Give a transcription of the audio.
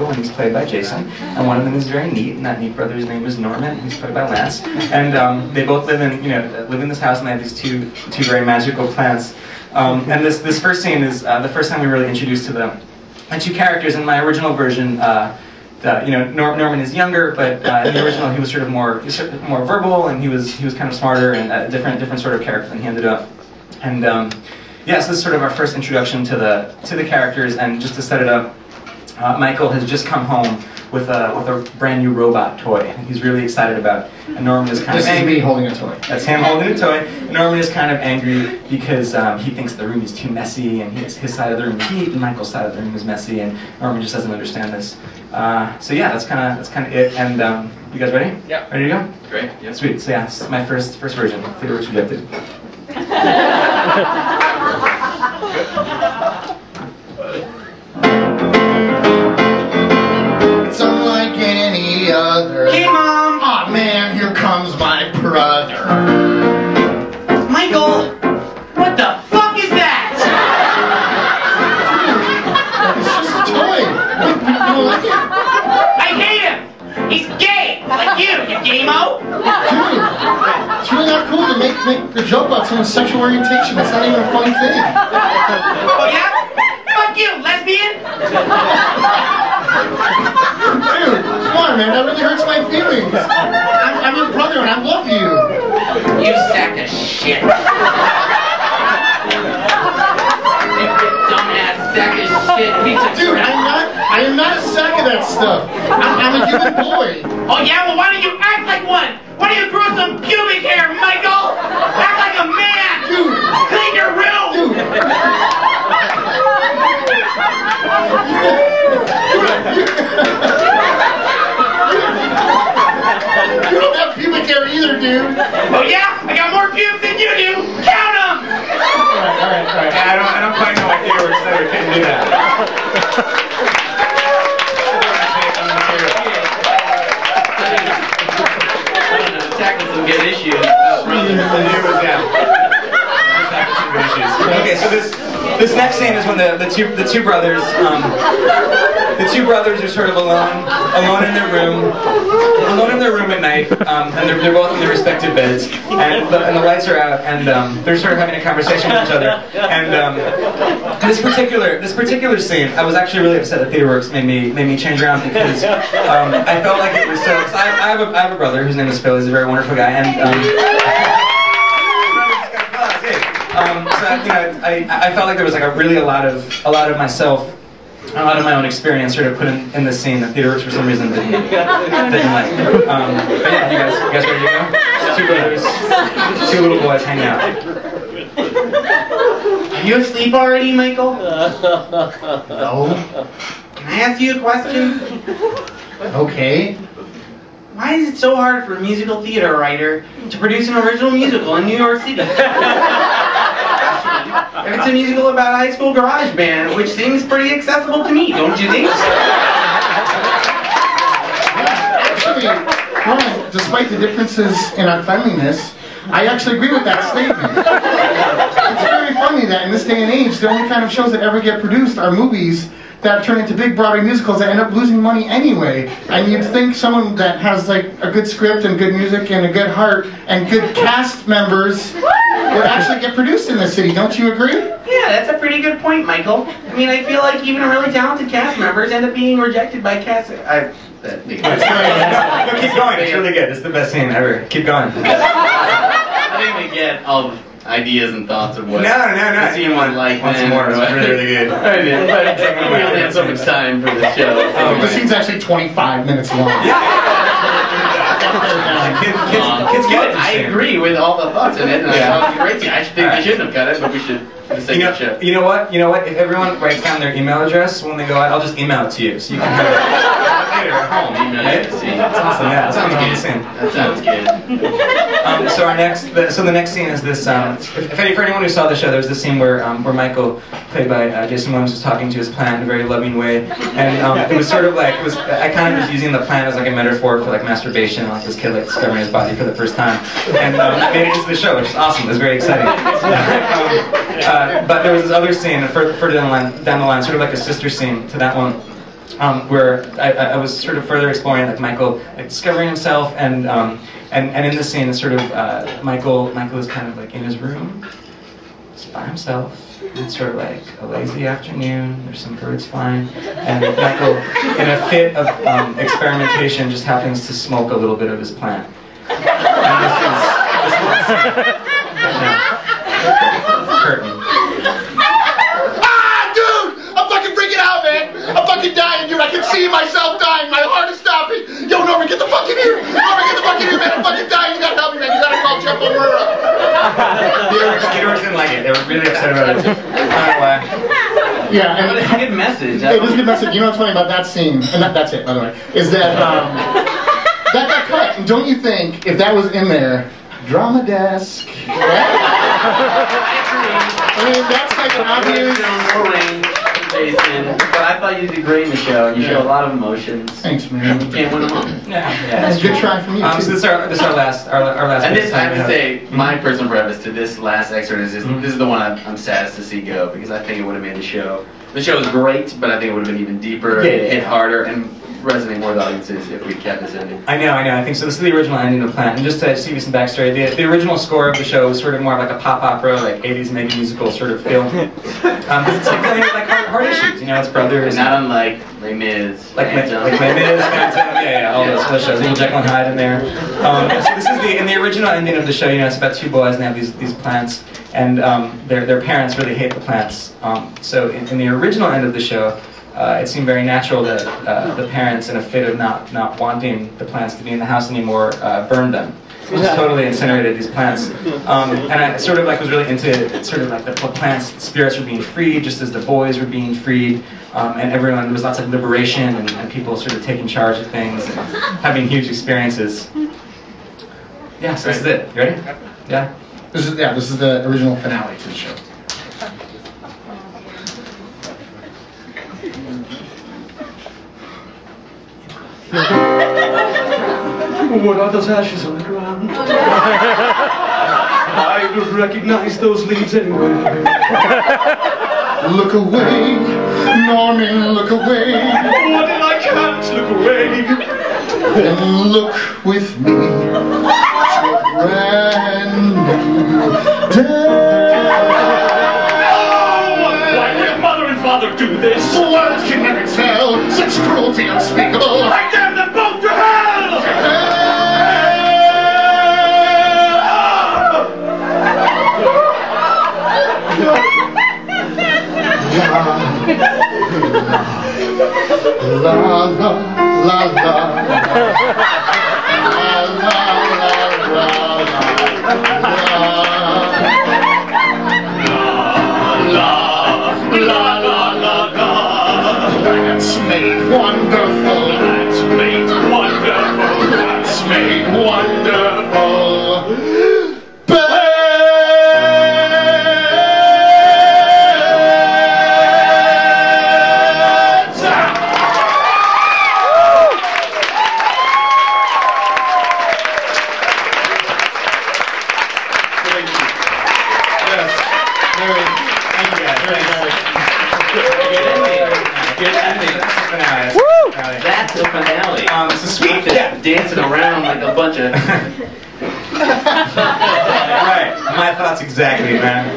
and he's played by Jason, and one of them is very neat, and that neat brother's name is Norman, and he's played by Lance, and they both live in this house, and they have these two very magical plants. And this first scene is the first time we really introduced to the two characters. In my original version, Norman is younger, but in the original he was sort of more verbal, and he was kind of smarter and a different sort of character than he ended up. And yes, this is sort of our first introduction to the characters, and just to set it up. Michael has just come home with a brand new robot toy, and he's really excited about it. And Norman is kind of angry. This is me holding a toy. That's him holding a toy. And Norman is kind of angry because he thinks the room is too messy, and his side of the room is neat, and Michael's side of the room is messy, and Norman just doesn't understand this. So yeah, that's kind of it. And you guys ready? Yeah. Ready to go? Great. Yeah. Sweet. So yeah, this is my first version. Theaterworks Rejected. Other. Hey, Mom! Aw, oh, man, here comes my brother. Michael! What the fuck is that? It's just a toy. You don't like it? I hate him! He's gay! Like you gay-mo! Dude, it's really not cool to make a joke about someone's sexual orientation. That's not even a funny thing. Oh, yeah? Fuck you, lesbian! Dude, come on, man, that really hurts my feelings. I'm your brother and I love you. You sack of shit. Dumbass sack of shit. Dude, I am not a sack of that stuff. I'm a human boy. Oh yeah? Well, why don't you act like one? Why don't you grow some pubic hair, Michael? Act like a man! Dude! Clean your room! Dude! You don't have pubic hair either, dude. Oh yeah? I got more pubes than you do! Count them! Alright. I don't quite know what Theaterworks said. We couldn't do that. Tackle some good issues. Okay, so this next scene is when the two brothers are sort of alone in their room at night, and they're both in their respective beds, and the lights are out, and they're sort of having a conversation with each other. And this particular scene, I was actually really upset that Theaterworks made me change around, because I felt like it was so. Cause I have a brother whose name is Phil. He's a very wonderful guy, and. So I felt like there was like a lot of myself, a lot of my own experience sort of put in this scene that Theaterworks for some reason didn't like. But yeah, you guys ready to go? Two brothers, two little boys hanging out. Are you asleep already, Michael? No. Can I ask you a question? Okay. Why is it so hard for a musical theater writer to produce an original musical in New York City? If it's a musical about a high school garage band, which seems pretty accessible to me, don't you think? Actually, Ron, despite the differences in our cleanliness, I actually agree with that statement. It's very funny that in this day and age, the only kind of shows that ever get produced are movies that turn into big Broadway musicals that end up losing money anyway. And you'd think someone that has like a good script and good music and a good heart and good cast members would actually get produced in this city. Don't you agree? Yeah, that's a pretty good point, Michael. I mean, I feel like even really talented cast members end up being rejected by cast. That's great. No, keep going. It's really good. It's the best scene ever. Keep going. I didn't even get all the ideas and thoughts of what No. the scene was like. Once more, it was really good. I did, but we only had so much time for the show. The scene's actually 25 minutes long. Kids get it. I agree with all the thoughts in it, and I thought it was a great scene. I think we shouldn't have cut it, but we should. You know what? If everyone writes down their email address when they go out, I'll just email it to you, so you can have it later at home. Right? That's awesome. Yeah, that sounds good. That sounds good. So the next scene is this. For anyone who saw the show, there was this scene where Michael, played by Jason Williams, was talking to his plant in a very loving way, and it was sort of like I kind of was using the plant as like a metaphor for like masturbation, like this kid like discovering his body for the first time, and that made it into the show, which is awesome. It was very exciting. But there was this other scene further down the line, sort of like a sister scene to that one, where I was sort of further exploring like Michael, like discovering himself, and in this scene, it's sort of Michael is kind of like in his room, just by himself. It's sort of like a lazy afternoon. There's some birds flying, and Michael, in a fit of experimentation, just happens to smoke a little bit of his plant. And this is curtain. I'm fucking dying, dude. I can see myself dying. My heart is stopping. Yo, Norman, get the fuck in here. Norman, get the fuck in here, man. I'm fucking dying. You gotta help me, man. You gotta call Jeff O'Mara. The viewers didn't like it. They were really upset about it. I don't know why. Yeah, and it's a good message. It was a good message. You know what's funny about that scene, and that's it, by the way, is that that got cut. And don't you think, if that was in there, drama desk, right? I mean, that's like an obvious... Jason, but I thought you did great in the show. You show a lot of emotions. Thanks, man. You can't win them all. Yeah, that's a good try from you. So this is our last. And this, I have to say, my personal preface to this last excerpt is this is the one I'm saddest to see go, because I think it would have made the show. The show is great, but I think it would have been even deeper, hit harder, and resonate more with audiences if we kept this ending. I know. I think so. This is the original ending of Plant, and just to give you some backstory, the original score of the show was sort of more like a pop opera, like 80s mega musical sort of feel. Because it's like hard issues, you know, it's brothers. And not unlike Les Mis. Like Les Mis, all those shows. Little Jekyll and Hyde in there. So this is in the original ending of the show. You know, it's about two boys and they have these plants, and their parents really hate the plants. So in the original end of the show, it seemed very natural that the parents, in a fit of not wanting the plants to be in the house anymore, burned them. Just totally incinerated these plants. And I sort of like was really into sort of like the plants' spirits were being freed, just as the boys were being freed. And there was lots of liberation and people sort of taking charge of things and having huge experiences. Yeah, so this is it. You ready? Yeah? This is the original finale to the show. What are those ashes on the ground? I don't recognize those leaves anywhere. Look away, Norman, look away. What if I can't look away? Then look with me to a brand new day. Why would mother and father do this? Words can never tell such cruelty unspeakable. I damn them both to hell! La la la la la That's made wonderful. That's made wonderful. That's made wonderful. That's the finale. It's a sweet. Dancing around like a bunch of... All right, my thoughts exactly, man.